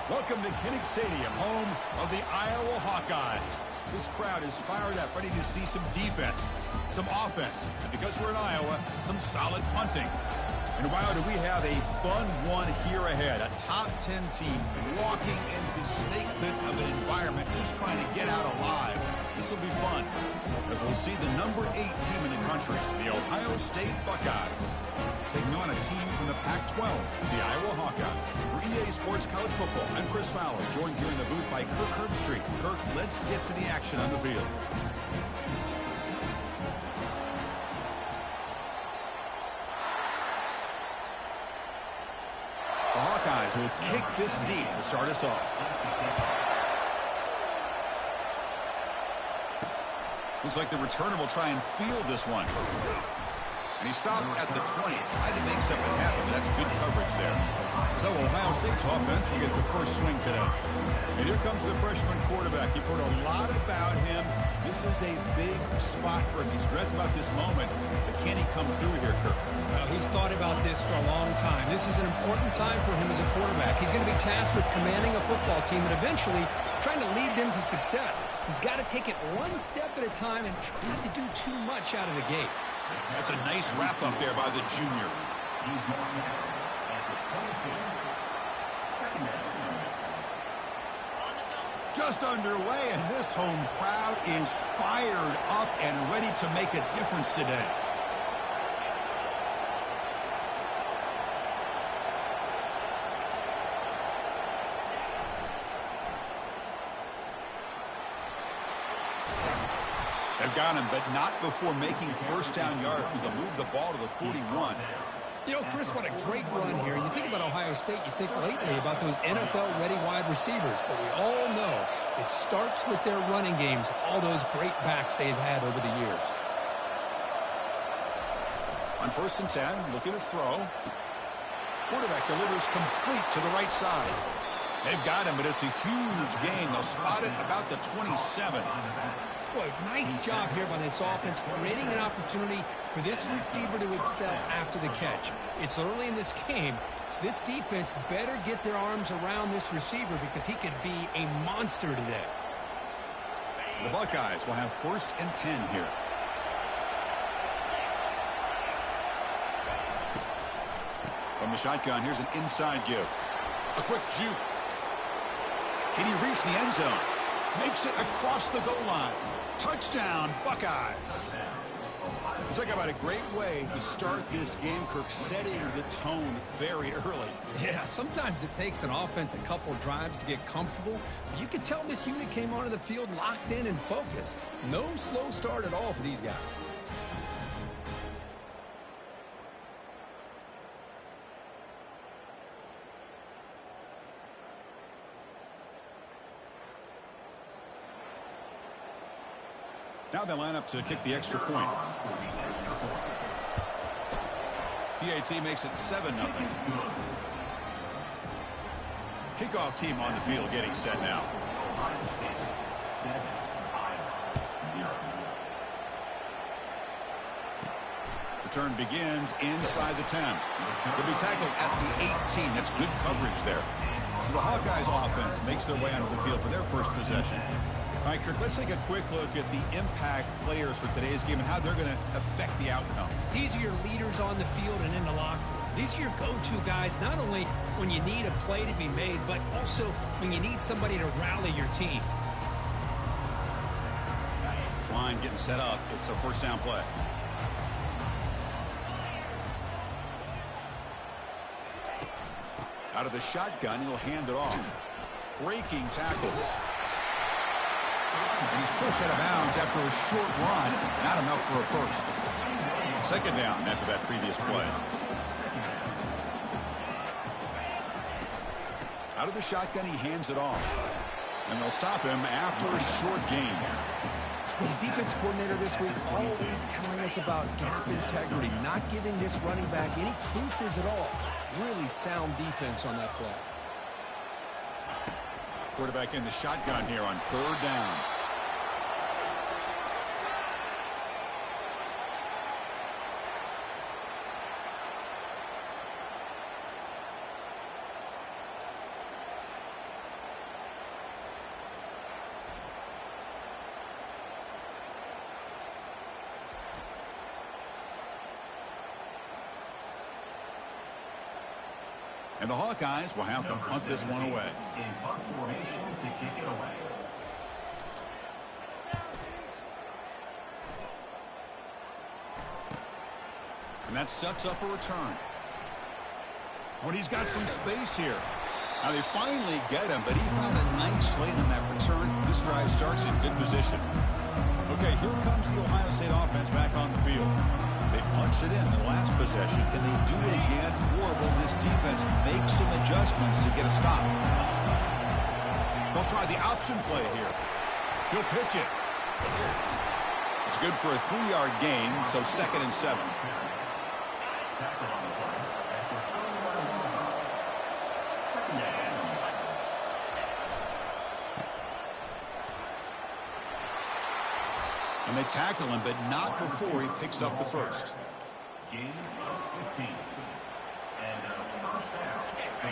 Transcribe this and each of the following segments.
Welcome to Kinnick Stadium, home of the Iowa Hawkeyes. This crowd is fired up, ready to see some defense, some offense, and because we're in Iowa, some solid punting. And wow, do we have a fun one here ahead. A top 10 team walking into the snake pit of an environment, just trying to get out alive. This will be fun, as we'll see the number 8 team in the country, the Ohio State Buckeyes, taking on a team from the Pac-12, the Iowa Hawkeyes. For EA Sports College Football, I'm Chris Fowler, joined here in the booth by Kirk Herbstreit. Kirk, let's get to the action on the field. The Hawkeyes will kick this deep to start us off. Looks like the returner will try and field this one. And he stopped at the 20, tried to make something happen, but that's good coverage there. So Ohio State's offense will get the first swing today. And here comes the freshman quarterback. You've heard a lot about him. This is a big spot for him. He's dreading about this moment, but can he come through here, Kirk? Well, he's thought about this for a long time. This is an important time for him as a quarterback. He's going to be tasked with commanding a football team and eventually trying to lead them to success. He's got to take it one step at a time and try not to do too much out of the gate. That's a nice wrap up there by the junior. Just underway, and this home crowd is fired up and ready to make a difference today. They've got him, but not before making first down yards. They'll move the ball to the 41. You know, Chris, what a great run here. And you think about Ohio State, you think lately about those NFL-ready wide receivers. But we all know it starts with their running games, all those great backs they've had over the years. On 1st and 10, looking to throw. Quarterback delivers complete to the right side. They've got him, but it's a huge gain. They'll spot it about the 27. Boy, nice job here by this offense, creating an opportunity for this receiver to excel after the catch. It's early in this game, so this defense better get their arms around this receiver because he could be a monster today. The Buckeyes will have 1st and 10 here. From the shotgun, here's an inside give. A quick juke. Can he reach the end zone? Makes it across the goal line. Touchdown, Buckeyes. Talk about a great way to start this game, Kirk, setting the tone very early. Yeah, sometimes it takes an offense a couple drives to get comfortable. But you could tell this unit came onto the field locked in and focused. No slow start at all for these guys. Now they line up to kick the extra point. PAT makes it 7-0. Kickoff team on the field getting set now. Return begins inside the 10. They'll be tackled at the 18. That's good coverage there. So the Hawkeyes offense makes their way onto the field for their first possession. All right, Kirk, let's take a quick look at the impact players for today's game and how they're going to affect the outcome. These are your leaders on the field and in the locker room. These are your go-to guys, not only when you need a play to be made, but also when you need somebody to rally your team. This line getting set up. It's a first down play. Out of the shotgun, he'll hand it off. Breaking tackles. And he's pushed out of bounds after a short run. Not enough for a first. 2nd down after that previous play. Out of the shotgun, he hands it off. And they'll stop him after a short gain. The defense coordinator this week already telling us about gap integrity, not giving this running back any creases at all. Really sound defense on that play. Quarterback in the shotgun here on 3rd down. And the Hawkeyes will have to punt this one away. In punt formation to kick it away. And that sets up a return. When he's got some space here. Now they finally get him, but he found a nice lane on that return. This drive starts in good position. Okay, here comes the Ohio State offense back on the field. They punched it in the last possession. Can they do it again? Or will this defense make some adjustments to get a stop? They'll try the option play here. He'll pitch it. It's good for a 3-yard gain, so 2nd and 7. And they tackle him, but not before he picks up the first.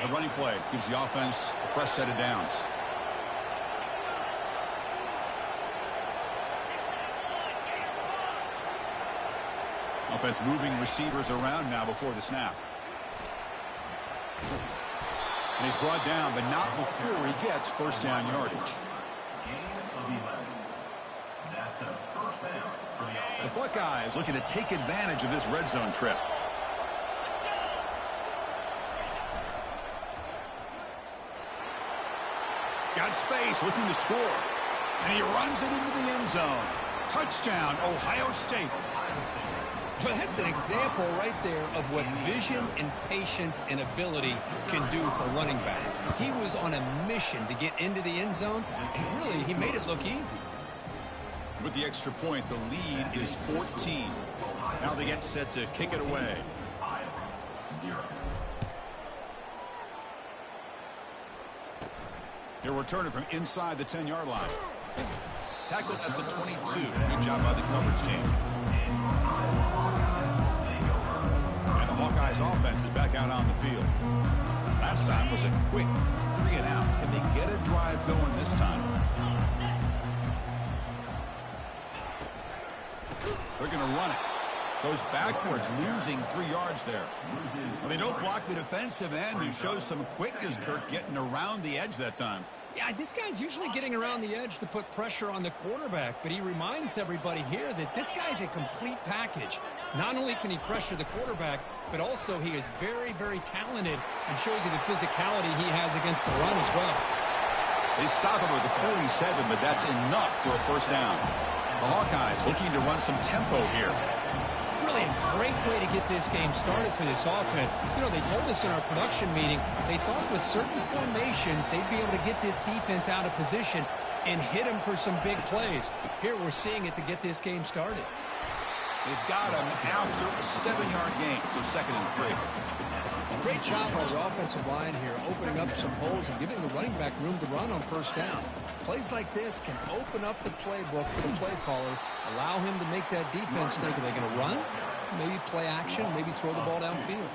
The running play gives the offense a fresh set of downs. Offense moving receivers around now before the snap. And he's brought down, but not before he gets first down yardage. The Buckeyes looking to take advantage of this red zone trip. Got space, looking to score. And he runs it into the end zone. Touchdown, Ohio State. Well, that's an example right there of what vision and patience and ability can do for a running back. He was on a mission to get into the end zone, and really, he made it look easy. With the extra point, the lead is 14. Now they get set to kick it away. He'll return it from inside the 10-yard line. Tackled at the 22. Good job by the coverage team. And the Hawkeyes offense is back out on the field. Last time was a quick 3-and-out. Can they get a drive going this time? They're going to run it. Goes backwards, losing 3 yards there. Well, they don't block the defensive end, who shows some quickness, Kirk, getting around the edge that time. Yeah, this guy's usually getting around the edge to put pressure on the quarterback, but he reminds everybody here that this guy's a complete package. Not only can he pressure the quarterback, but also he is very, very talented and shows you the physicality he has against the run as well. They stop him with the 47, but that's enough for a first down. The Hawkeyes looking to run some tempo here. Really a great way to get this game started for this offense. You know, they told us in our production meeting, they thought with certain formations, they'd be able to get this defense out of position and hit them for some big plays. Here we're seeing it to get this game started. They've got him after a 7-yard gain, so 2nd and 3. Great job by the offensive line here, opening up some holes and giving the running back room to run on first down. Plays like this can open up the playbook for the play caller, allow him to make that defense think, are they going to run? Maybe play action, maybe throw the ball downfield.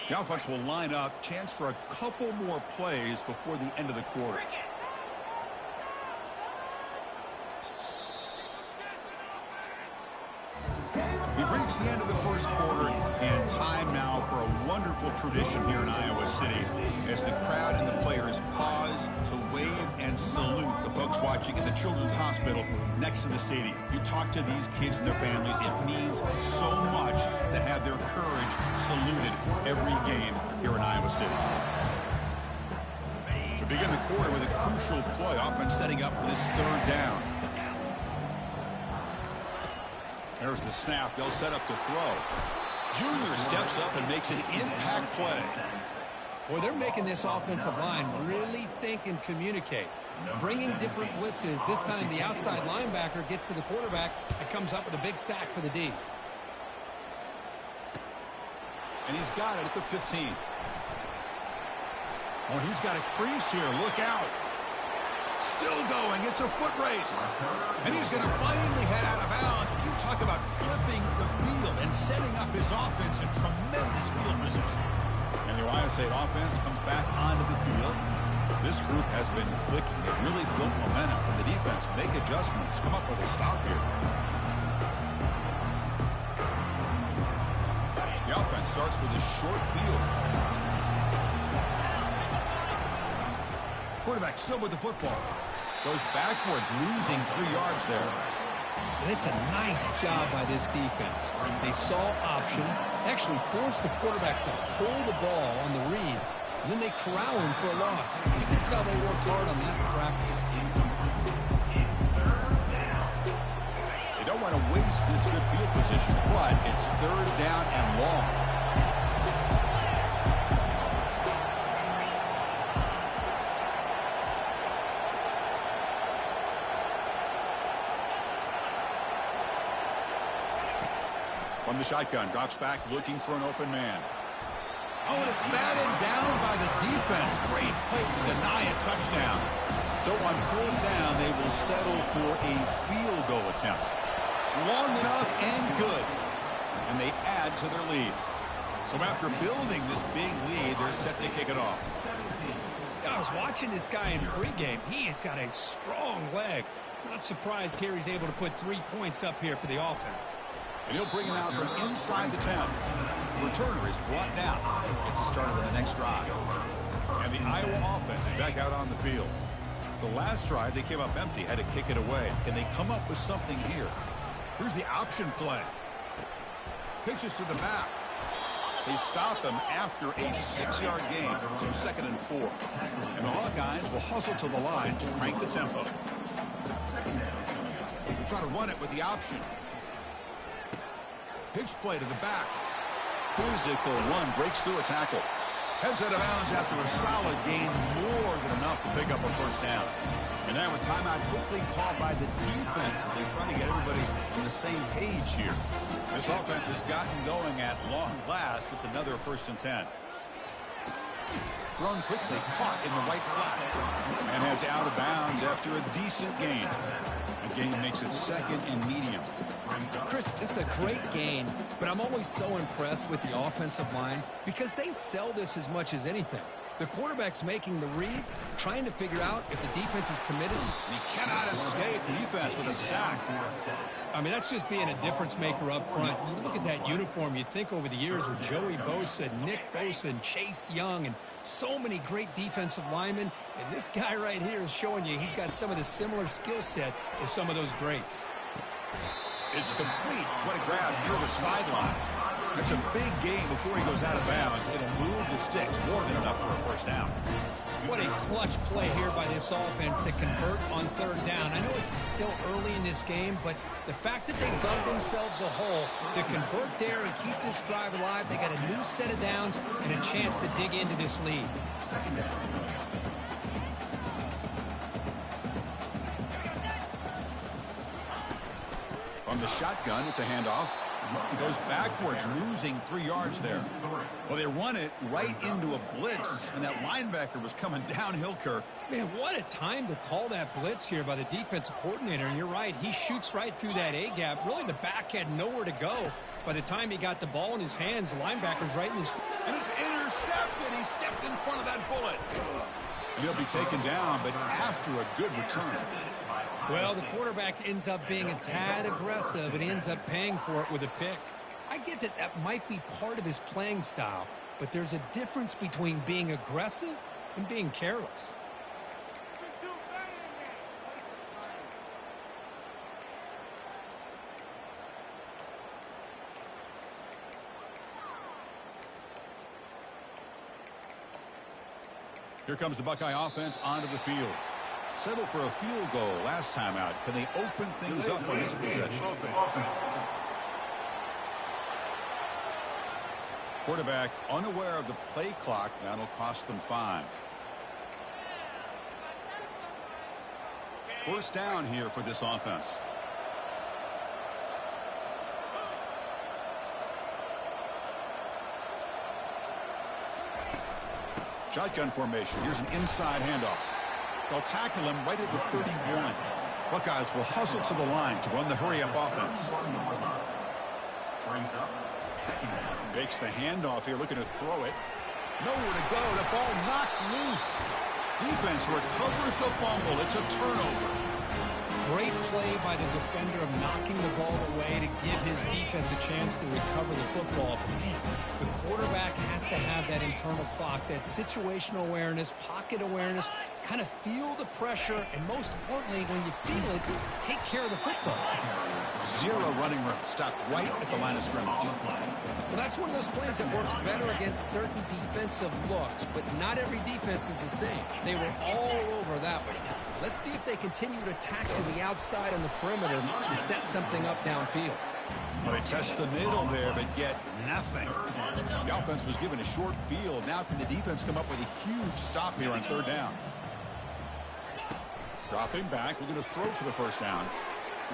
The offense will line up, chance for a couple more plays before the end of the quarter. We've reached the end of the first quarter, and time now for a wonderful tradition here in Iowa City as the crowd and the players pause to wave and salute the folks watching in the Children's Hospital next to the stadium. You talk to these kids and their families. It means so much to have their courage saluted every game here in Iowa City. We begin the quarter with a crucial play, often setting up for this 3rd down. There's the snap. They'll set up the throw. Junior steps up and makes an impact play. Boy, they're making this offensive line really think and communicate. Bringing different blitzes. This time the outside linebacker gets to the quarterback and comes up with a big sack for the D. And he's got it at the 15. Oh, he's got a crease here. Look out. Still going. It's a foot race. And he's going to finally head out of bounds. You talk about flipping the field and setting up his offense in tremendous field position. And the Ohio State offense comes back onto the field. This group has been clicking. They've really built momentum. And the defense make adjustments. Come up with a stop here. The offense starts with a short field. Quarterback still with the football. Goes backwards, losing 3 yards there. And it's a nice job by this defense. They saw option, actually forced the quarterback to hold the ball on the read, and then they corral him for a loss. You can tell they worked hard on that in practice. They don't want to waste this good field position, but it's 3rd down and long. From the shotgun, drops back looking for an open man. Oh, and it's batted down by the defense. Great play to deny a touchdown. So on 4th down, they will settle for a field goal attempt. Long enough and good. And they add to their lead. So after building this big lead, they're set to kick it off. I was watching this guy in pregame. He has got a strong leg. Not surprised here he's able to put 3 points up here for the offense. And he'll bring it out from inside the 10. The returner is brought down. Gets us started on the next drive. And the Iowa offense is back out on the field. The last drive, they came up empty, had to kick it away. Can they come up with something here? Here's the option play. Pitches to the back. They stop him after a 6-yard gain. So 2nd and 4. And the Hawkeyes will hustle to the line to crank the tempo. They'll try to run it with the option. Pitch play to the back. Physical run, breaks through a tackle. Heads out of bounds after a solid gain, more than enough to pick up a 1st down. And now a timeout quickly called by the defense as they try to get everybody on the same page here. This offense has gotten going at long last. It's another 1st and 10. Thrown quickly, caught in the right flat. And heads out of bounds after a decent gain. The gain makes it 2nd and medium. Chris, this is a great gain, but I'm always so impressed with the offensive line because they sell this as much as anything. The quarterback's making the read, trying to figure out if the defense is committed. He cannot escape the defense with a sack. I mean, that's just being a difference maker up front. You look at that uniform, you think over the years with Joey Bosa, Nick Bosa, and Chase Young, and so many great defensive linemen. And this guy right here is showing you he's got some of the similar skill set as some of those greats. It's complete. What a grab near the sideline. That's a big gain before he goes out of bounds. It'll move the sticks more than enough for a 1st down. What a clutch play here by this offense to convert on 3rd down. I know it's still early in this game, but the fact that they dug themselves a hole to convert there and keep this drive alive, they got a new set of downs and a chance to dig into this lead. From the shotgun, it's a handoff. Goes backwards, losing 3 yards there. Well, they run it right into a blitz, and that linebacker was coming downhill, Kirk. Man, what a time to call that blitz here by the defensive coordinator. And you're right, he shoots right through that A-gap. Really, the back had nowhere to go. By the time he got the ball in his hands, the linebacker's right in his... And it's intercepted. He stepped in front of that bullet. And he'll be taken down, but after a good return. Well, the quarterback ends up being a tad aggressive, and he ends up paying for it with a pick. I get that that might be part of his playing style, but there's a difference between being aggressive and being careless. Here comes the Buckeye offense onto the field. Settled for a field goal last time out. Can they open things up on this possession? Quarterback unaware of the play clock. That'll cost them 5. 1st down here for this offense. Shotgun formation. Here's an inside handoff. They'll tackle him right at the 31. Buckeyes will hustle to the line to run the hurry-up offense. Fakes the handoff here, looking to throw it. Nowhere to go. The ball knocked loose. Defense recovers the fumble. It's a turnover. Great play by the defender of knocking the ball away to give his defense a chance to recover the football. But man, the quarterback has to have that internal clock, that situational awareness, pocket awareness, kind of feel the pressure, and most importantly, when you feel it, take care of the football. Zero running room. Stopped right at the line of scrimmage. Well, that's one of those plays that works better against certain defensive looks, but not every defense is the same. They were all over that one. Let's see if they continue to tackle the outside on the perimeter to set something up downfield. Well, they test the middle there, but get nothing. The offense was given a short field. Now can the defense come up with a huge stop here on third down? Dropping back, looking to throw for the first down.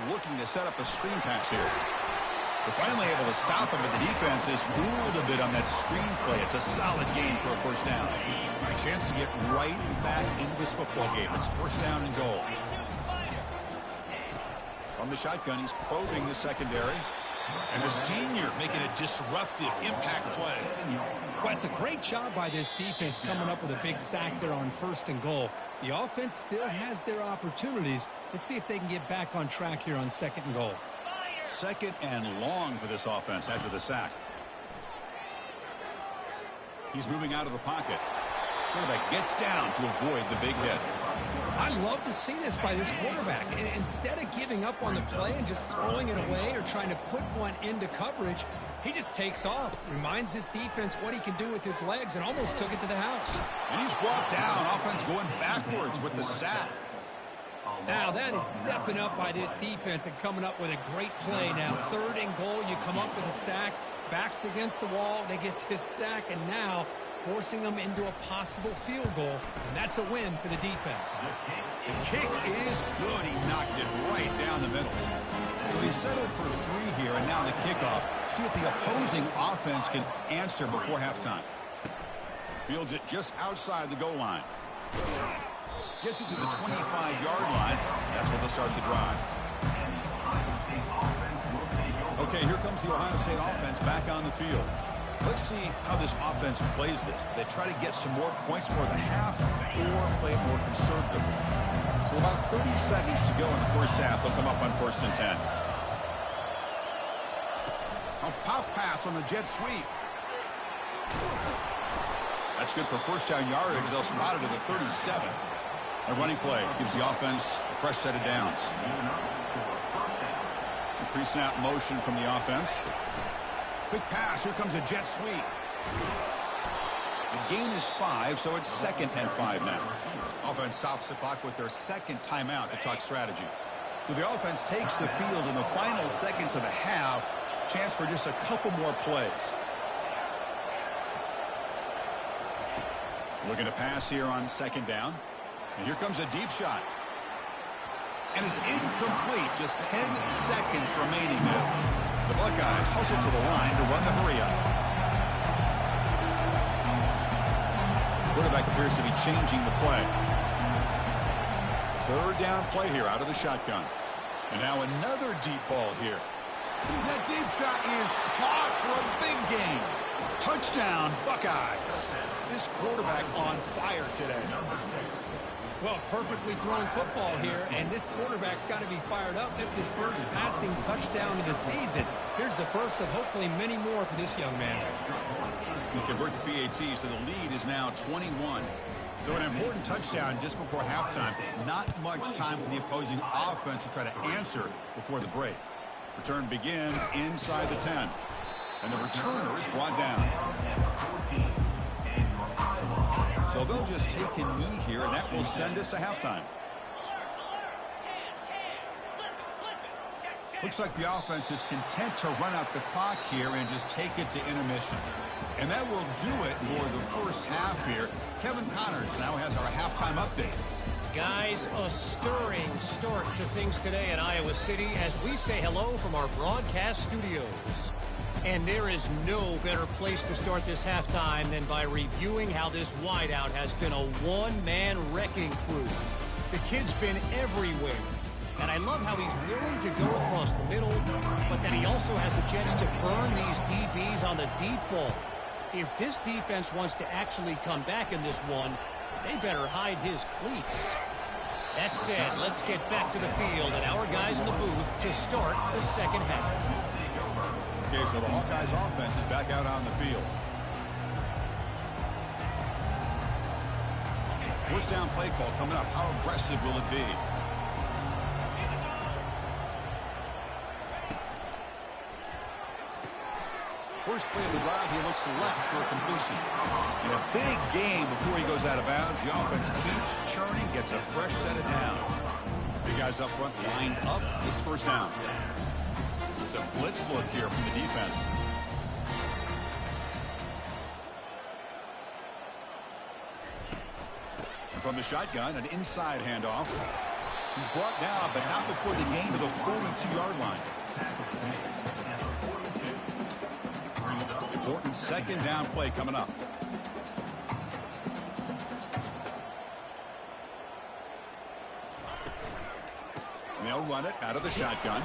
Looking to set up a screen pass here. They're finally able to stop him, but the defense is fooled a bit on that screen play. It's a solid gain for a first down. A chance to get right back into this football game. It's first down and goal. From the shotgun, he's probing the secondary. And the senior making a disruptive impact play. Well, it's a great job by this defense coming up with a big sack there on first and goal. The offense still has their opportunities. Let's see if they can get back on track here on second and goal. Second and long for this offense after the sack. He's moving out of the pocket. Quarterback gets down to avoid the big hit. I love to see this by this quarterback. Instead of giving up on the play and just throwing it away or trying to put one into coverage, he just takes off, reminds his defense what he can do with his legs, and almost took it to the house. And he's brought down. Offense going backwards with the sack. Now that is stepping up by this defense and coming up with a great play. Now third and goal, you come up with a sack, backs against the wall, they get this sack, and now forcing them into a possible field goal, and that's a win for the defense. The kick is good. He knocked it right down the middle. So he settled for three here, and now the kickoff. See if the opposing offense can answer before halftime. Fields it just outside the goal line. Gets it to the 25-yard line. That's where they'll start the drive. Okay, here comes the Ohio State offense back on the field. Let's see how this offense plays this. They try to get some more points for the half or play it more conservatively. So about 30 seconds to go in the first half. They'll come up on 1st and 10. A pop pass on the jet sweep. That's good for first down yardage. They'll spot it at the 37. A running play gives the offense a fresh set of downs. A pre-snap motion from the offense. Quick pass. Here comes a jet sweep. The gain is 5, so it's 2nd and 5 now. Offense stops the clock with their second timeout to talk strategy. So the offense takes the field in the final seconds of the half. Chance for just a couple more plays. Looking to pass here on 2nd down. And here comes a deep shot. And it's incomplete. Just 10 seconds remaining now. The Buckeyes hustle to the line to run the hurry-up. Quarterback appears to be changing the play. 3rd down play here out of the shotgun. And now another deep ball here. That deep shot is caught for a big gain. Touchdown, Buckeyes. This quarterback on fire today. Well, perfectly thrown football here, and this quarterback's got to be fired up. That's his first passing touchdown of the season. Here's the first of hopefully many more for this young man. He convert to PAT, so the lead is now 21. So an important touchdown just before halftime. Not much time for the opposing offense to try to answer before the break. Return begins inside the 10. And the returner is brought down. So they'll just take a knee here, and that will send us to halftime. Looks like the offense is content to run out the clock here and just take it to intermission. And that will do it for the first half here. Kevin Connors now has our halftime update. Guys, a stirring start to things today in Iowa City as we say hello from our broadcast studios. And there is no better place to start this halftime than by reviewing how this wideout has been a one-man wrecking crew. The kid's been everywhere. And I love how he's willing to go across the middle, but then he also has the chance to burn these DBs on the deep ball. If this defense wants to actually come back in this one, they better hide his cleats. That said, let's get back to the field and our guys in the booth to start the second half. Okay, so the Hawkeyes offense is back out on the field. First down play call coming up. How aggressive will it be? First play of the drive, he looks left for a completion. In a big game before he goes out of bounds, the offense keeps churning, gets a fresh set of downs. Big guys up front lined up. It's first down. It's a blitz look here from the defense. And from the shotgun, an inside handoff. He's brought down, but not before the gain to the 42-yard line. Important second down play coming up. And they'll run it out of the shotgun.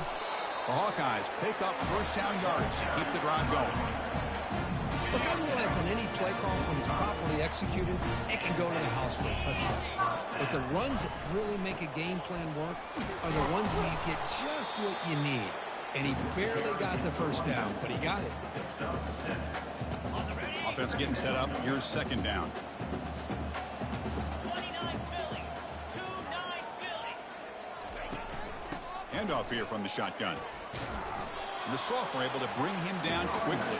The Hawkeyes pick up first down yardage to keep the drive going. Look, I realize on any play call, when it's properly executed, it can go to the house for a touchdown. But the runs that really make a game plan work are the ones where you get just what you need. And he barely got the first down, but he got it. Offense getting set up. Here's second down. 29 Philly. 2-9 Philly. Handoff here from the shotgun. And the sophomore able to bring him down quickly.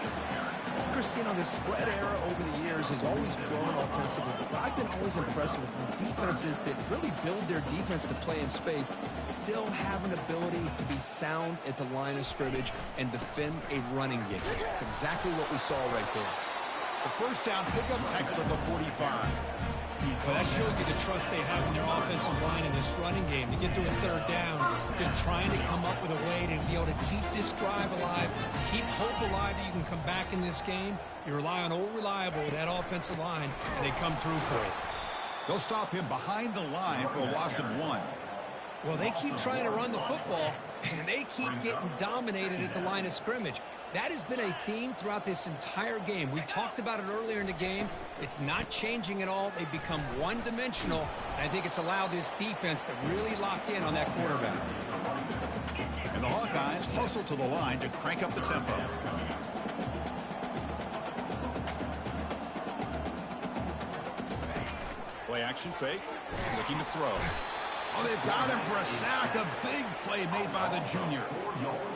Chris, you know, the spread era over the years has always grown offensively, but I've been always impressed with defenses that really build their defense to play in space, still have an ability to be sound at the line of scrimmage and defend a running game. It's exactly what we saw right there. The first down pickup tackle at the 45. Well, that shows you the trust they have in their offensive line in this running game. To get to a third down, just trying to come up with a way to be able to keep this drive alive, keep hope alive that you can come back in this game. You rely on old reliable with that offensive line, and they come through for you. They'll stop him behind the line for a loss of 1. Well, they keep trying to run the football, and they keep getting dominated at the line of scrimmage. That has been a theme throughout this entire game. We've talked about it earlier in the game. It's not changing at all. They've become one-dimensional, and I think it's allowed this defense to really lock in on that quarterback. And the Hawkeyes hustle to the line to crank up the tempo. Play action fake, looking to throw. Oh, they've got him for a sack. A big play made by the junior.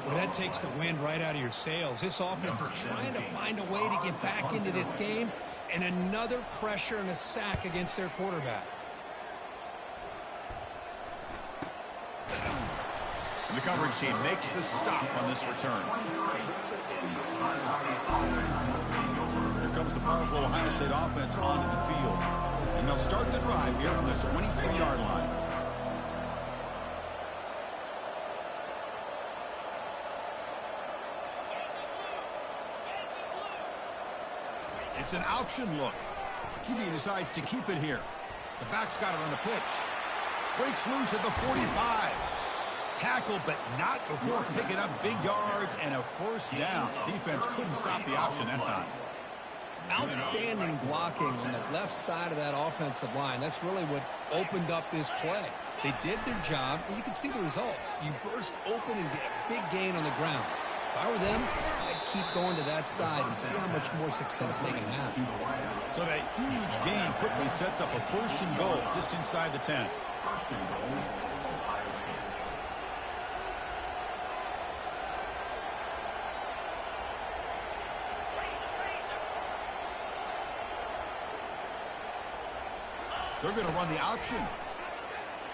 Well, that takes the wind right out of your sails. This offense is trying to find a way to get back into this game, and another pressure and a sack against their quarterback. And the coverage team makes the stop on this return. Here comes the powerful Ohio State offense onto the field. And they'll start the drive here from the 23-yard line. It's an option look. QB decides to keep it here. The back's got it on the pitch. Breaks loose at the 45. Tackle, but not before picking up big yards and a first down. Defense couldn't stop the option that time. Outstanding blocking on the left side of that offensive line. That's really what opened up this play. They did their job, and you can see the results. You burst open and get a big gain on the ground. If I were them, I'd keep going to that side and see how much more success they can have. So that huge gain quickly sets up a first and goal just inside the 10. They're going to run the option.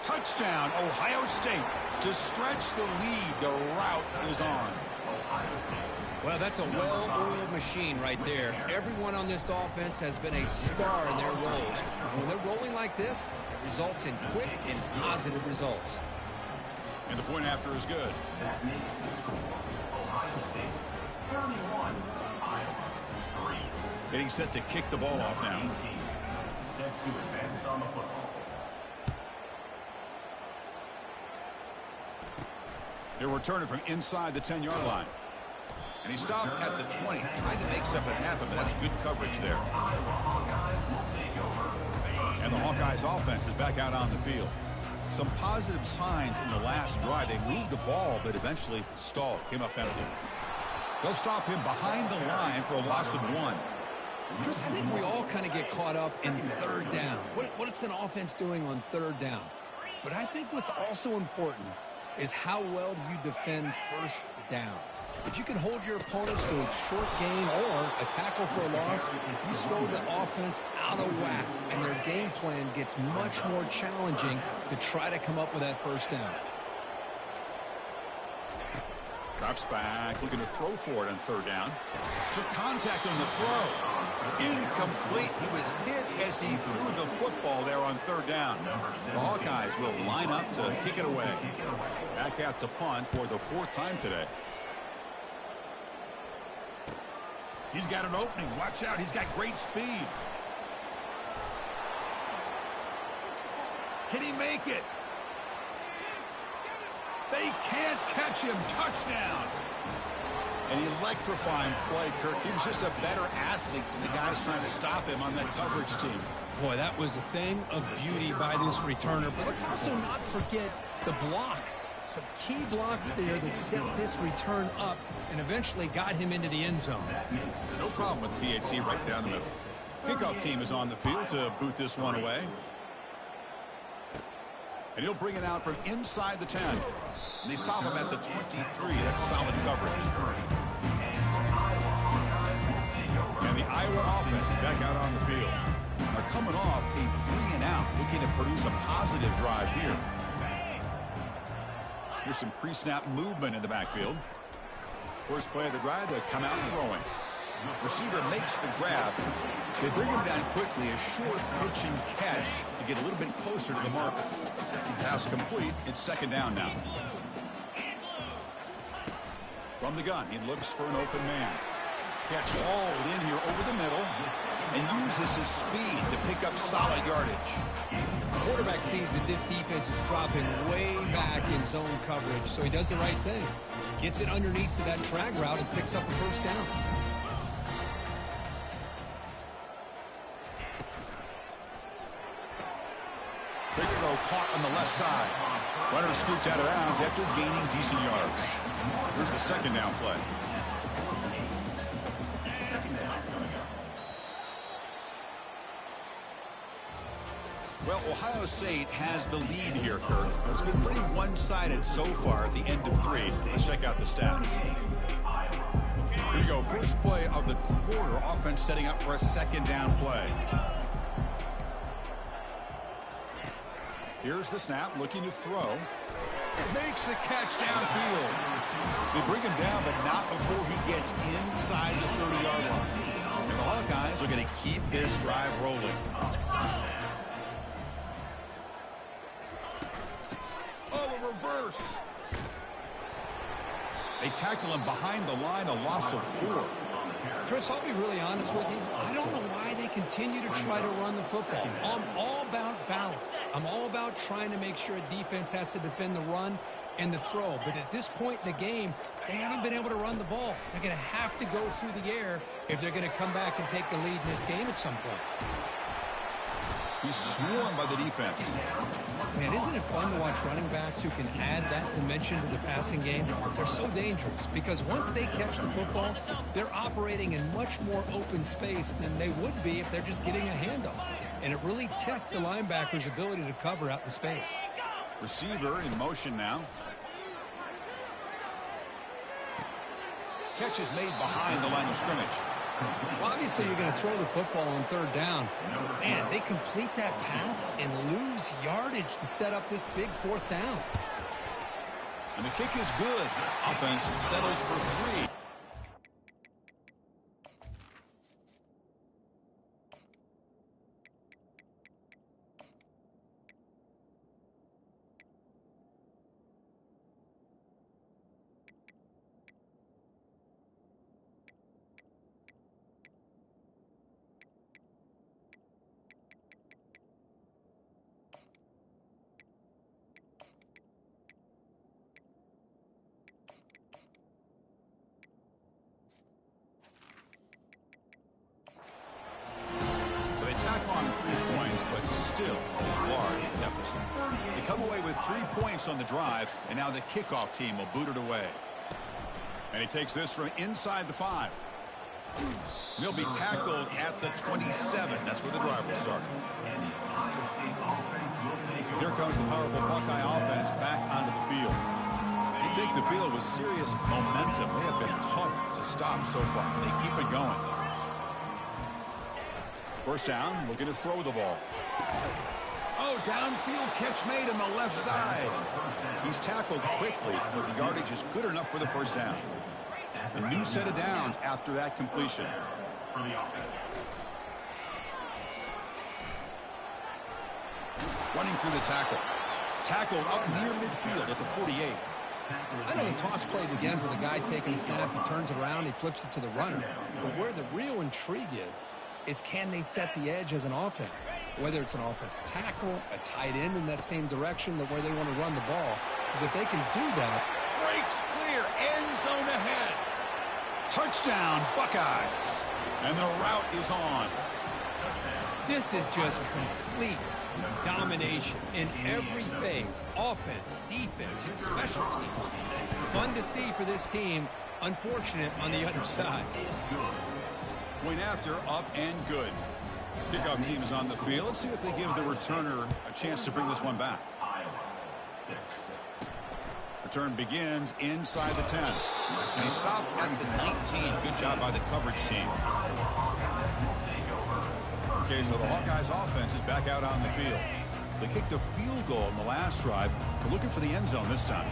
Touchdown, Ohio State. To stretch the lead, the route is on. Well, that's a well-oiled machine right there. Everyone on this offense has been a star in their roles. And when they're rolling like this, it results in quick and positive results. And the point after is good. That makes the score Ohio State 31, Iowa 3. Getting set to kick the ball off now. Set to advance on the football. They're returning from inside the 10-yard line. And he stopped at the 20, trying to make something happen, but that's good coverage there. And the Hawkeyes offense is back out on the field. Some positive signs in the last drive. They moved the ball, but eventually stalled. Came up empty. They'll stop him behind the line for a loss of 1. Chris, I think we all kind of get caught up in third down. What's an offense doing on third down? But I think what's also important is how well you defend first down. If you can hold your opponents to a short gain or a tackle for a loss, you throw the offense out of whack, and their game plan gets much more challenging to try to come up with that first down. Drops back, looking to throw for it on third down. Took contact on the throw. Incomplete. He was hit as he threw the football there on third down. The Hawkeyes will line up to kick it away. Back out to punt for the 4th time today. He's got an opening. Watch out. He's got great speed. Can he make it? They can't catch him. Touchdown. An electrifying play, Kirk. He was just a better athlete than the guys trying to stop him on that coverage team. Boy, that was a thing of beauty by this returner. But let's also not forget the blocks. Some key blocks there that set this return up and eventually got him into the end zone. No problem with the PAT right down the middle. Kickoff team is on the field to boot this one away. And he'll bring it out from inside the 10. And they stop him at the 23. That's solid coverage. And the Iowa offense is back out on the field. They're coming off a 3-and-out, looking to produce a positive drive here. Here's some pre-snap movement in the backfield. First play of the drive, they come out throwing. Receiver makes the grab. They bring him down quickly, a short pitch and catch to get a little bit closer to the marker. Pass complete. It's 2nd down now. From the gun, he looks for an open man. Catch hauled in here over the middle and uses his speed to pick up solid yardage. The quarterback sees that this defense is dropping way back in zone coverage, so he does the right thing. Gets it underneath to that drag route and picks up a first down. Big throw caught on the left side. Runner scoots out of bounds after gaining decent yards. Here's the 2nd down play. Well, Ohio State has the lead here, Kirk. It's been pretty one-sided so far at the end of 3. Let's check out the stats. Here you go. First play of the quarter. Offense setting up for a 2nd down play. Here's the snap, looking to throw. Makes the catch downfield. They bring him down, but not before he gets inside the 30-yard line. And the Hawkeyes are going to keep this drive rolling. Oh, a reverse. They tackle him behind the line, a loss of 4. Chris, I'll be really honest with you. I don't know why they continue to try to run the football. I'm all about balance. I'm all about trying to make sure a defense has to defend the run and the throw. But at this point in the game, they haven't been able to run the ball. They're going to have to go through the air if they're going to come back and take the lead in this game at some point. He's swarmed by the defense. Man, isn't it fun to watch running backs who can add that dimension to the passing game? They're so dangerous because once they catch the football, they're operating in much more open space than they would be if they're just getting a handoff. And it really tests the linebacker's ability to cover out in space. Receiver in motion now. Catch is made behind the line of scrimmage. Well, obviously, you're going to throw the football on 3rd down. Man, they complete that pass and lose yardage to set up this big 4th down. And the kick is good. Offense settles for 3. 3 points on the drive, and now the kickoff team will boot it away. And he takes this from inside the 5. He'll be tackled at the 27. That's where the drive will start. Here comes the powerful Buckeye offense back onto the field. They take the field with serious momentum. They have been tough to stop so far. They keep it going. First down, looking to throw the ball. Oh, downfield catch made on the left side. He's tackled quickly, but the yardage is good enough for the first down. A new set of downs after that completion. Running through the tackle. Tackled up near midfield at the 48. I know the toss play begins with a guy taking the snap, he turns it around, he flips it to the runner. But where the real intrigue is can they set the edge as an offense? Whether it's an offensive tackle, a tight end in that same direction, where they want to run the ball. Because if they can do that... Breaks clear, end zone ahead. Touchdown, Buckeyes. And the route is on. This is just complete domination in every phase. Offense, defense, special teams. Fun to see for this team. Unfortunate on the other side. Point after, up and good. Kickoff team is on the field. Let's see if they give the returner a chance to bring this one back. Return begins inside the 10. And he stopped at the 19. Good job by the coverage team. Okay, so the Hawkeyes offense is back out on the field. They kicked a field goal in the last drive. They're looking for the end zone this time.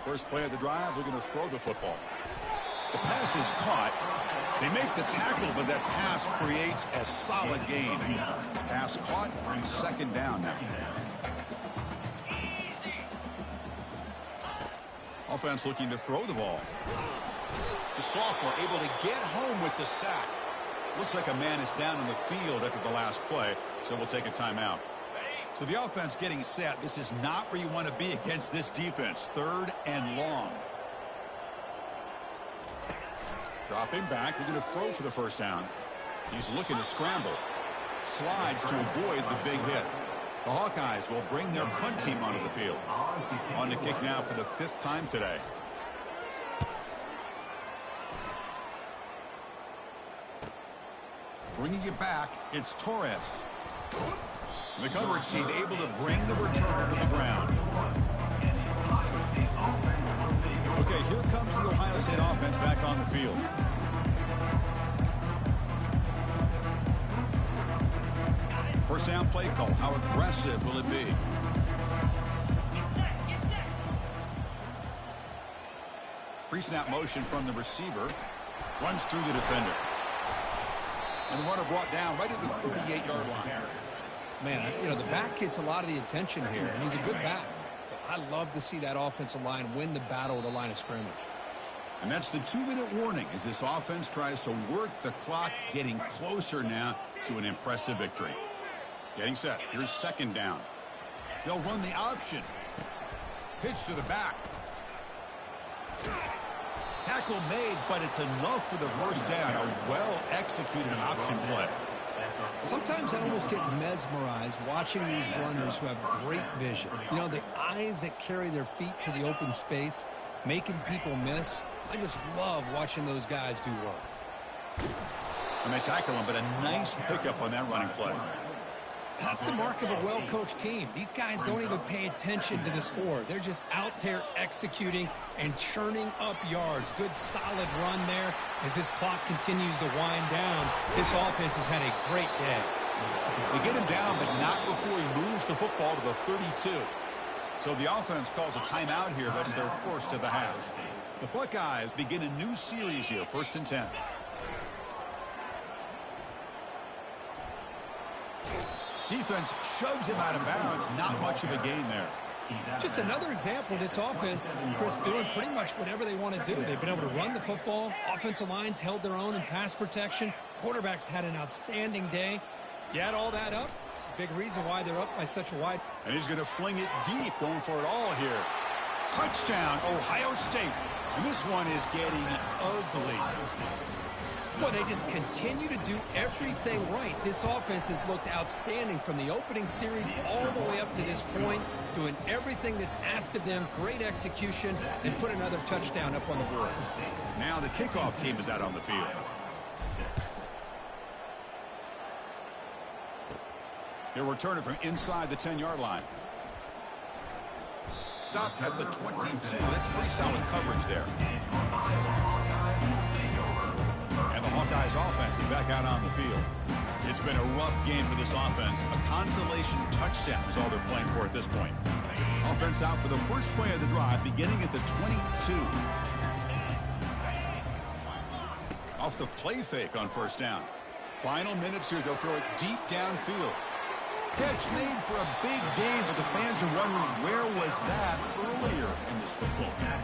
First play of the drive, looking to throw the football. The pass is caught. They make the tackle, but that pass creates a solid gain. Pass caught, and second down now. Offense looking to throw the ball. The sophomore able to get home with the sack. Looks like a man is down in the field after the last play, so we'll take a timeout. So the offense getting set. This is not where you want to be against this defense. 3rd and long. Dropping back, looking to throw for the first down. He's looking to scramble. Slides to avoid the big hit. The Hawkeyes will bring their punt team onto the field. On to kick now for the 5th time today. Bringing it back, it's Torres. The coverage team able to bring the returner to the ground. Okay, here comes the Ohio State offense back on the field. First down play call. How aggressive will it be? Pre-snap motion from the receiver. Runs through the defender. And the runner brought down right at the 38-yard line. Man, you know, the back gets a lot of the attention here, and he's a good back. But I love to see that offensive line win the battle at the line of scrimmage. And that's the 2-minute warning as this offense tries to work the clock, getting closer now to an impressive victory. Getting set. Here's second down. They'll run the option. Pitch to the back. Tackle made, but it's enough for the first down. A well-executed option play. Sometimes I almost get mesmerized watching these runners who have great vision. You know, the eyes that carry their feet to the open space, making people miss. I just love watching those guys do work. And they tackle him, but a nice pickup on that running play. That's the mark of a well-coached team. These guys don't even pay attention to the score. They're just out there executing and churning up yards. Good, solid run there. As this clock continues to wind down, this offense has had a great day. They get him down, but not before he moves the football to the 32. So the offense calls a timeout here. That's their first of the half. The Buckeyes begin a new series here, 1st and 10. Defense shoves him out of bounds. Not much of a gain there. Just another example of this offense, Chris, doing pretty much whatever they want to do. They've been able to run the football. Offensive lines held their own in pass protection. Quarterbacks had an outstanding day. You add all that up, it's a big reason why they're up by such a wide. And he's going to fling it deep, going for it all here. Touchdown, Ohio State. And this one is getting ugly. Boy, they just continue to do everything right. This offense has looked outstanding from the opening series all the way up to this point, doing everything that's asked of them, great execution, and put another touchdown up on the board. Now the kickoff team is out on the field. They'll return it from inside the 10-yard line. Stop at the 22. That's pretty solid coverage there. And the Hawkeyes offense is back out on the field. It's been a rough game for this offense. A consolation touchdown is all they're playing for at this point. Offense out for the first play of the drive, beginning at the 22. Off the play fake on first down. Final minutes here, they'll throw it deep downfield. Catch made for a big game, but the fans are wondering where was that earlier in this football game.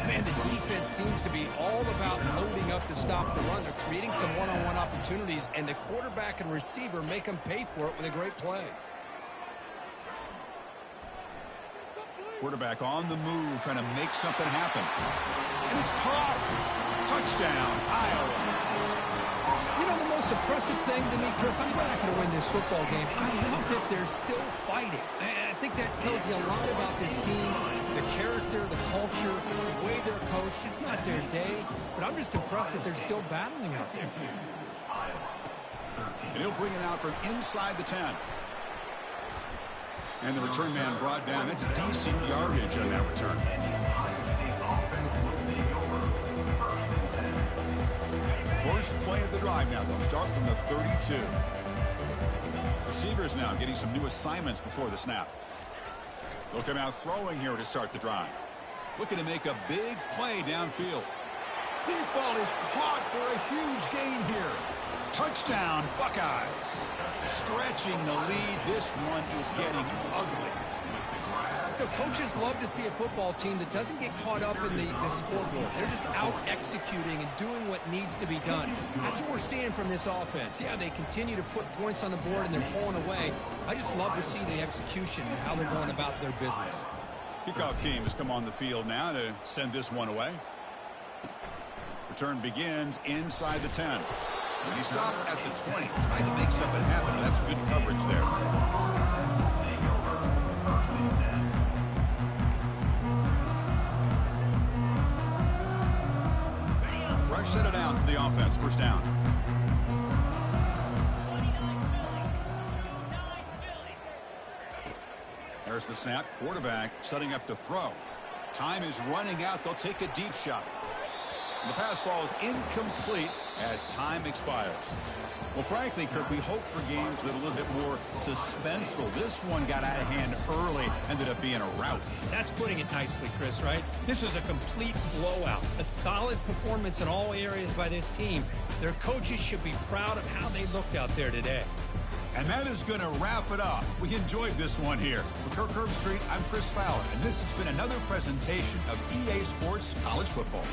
Man, the defense seems to be all about loading up to stop the run. They're creating some one-on-one opportunities, and the quarterback and receiver make them pay for it with a great play. Quarterback on the move, trying to make something happen. And it's caught. Touchdown, Iowa. You know, the most impressive thing to me, Chris, I'm not going to win this football game. I love that they're still fighting. I think that tells you a lot about this team, the character, the culture, the way they're coached. It's not their day, but I'm just impressed that they're still battling out there. And he'll bring it out from inside the 10. And the return man brought down. That's decent yardage on that return. First play of the drive now. They'll start from the 32. Receivers now getting some new assignments before the snap. They'll come out throwing here to start the drive. Looking to make a big play downfield. Deep ball is caught for a huge gain here. Touchdown, Buckeyes. Stretching the lead. This one is getting ugly. You know, coaches love to see a football team that doesn't get caught up in the scoreboard. They're just out executing and doing what needs to be done. That's what we're seeing from this offense. Yeah, they continue to put points on the board and they're pulling away. I just love to see the execution and how they're going about their business. Kickoff team has come on the field now to send this one away. Return begins inside the 10. And he stopped at the 20, trying to make something happen, but that's good coverage there. Fresh set of downs to the offense, first down. There's the snap. Quarterback setting up to throw. Time is running out. They'll take a deep shot. The pass ball is incomplete as time expires. Well, frankly, Kirk, we hope for games that are a little bit more suspenseful. This one got out of hand early, ended up being a rout. That's putting it nicely, Chris, right? This was a complete blowout. A solid performance in all areas by this team. Their coaches should be proud of how they looked out there today. And that is going to wrap it up. We enjoyed this one here. For Kirk Herbstreit, I'm Chris Fowler, and this has been another presentation of EA Sports College Football.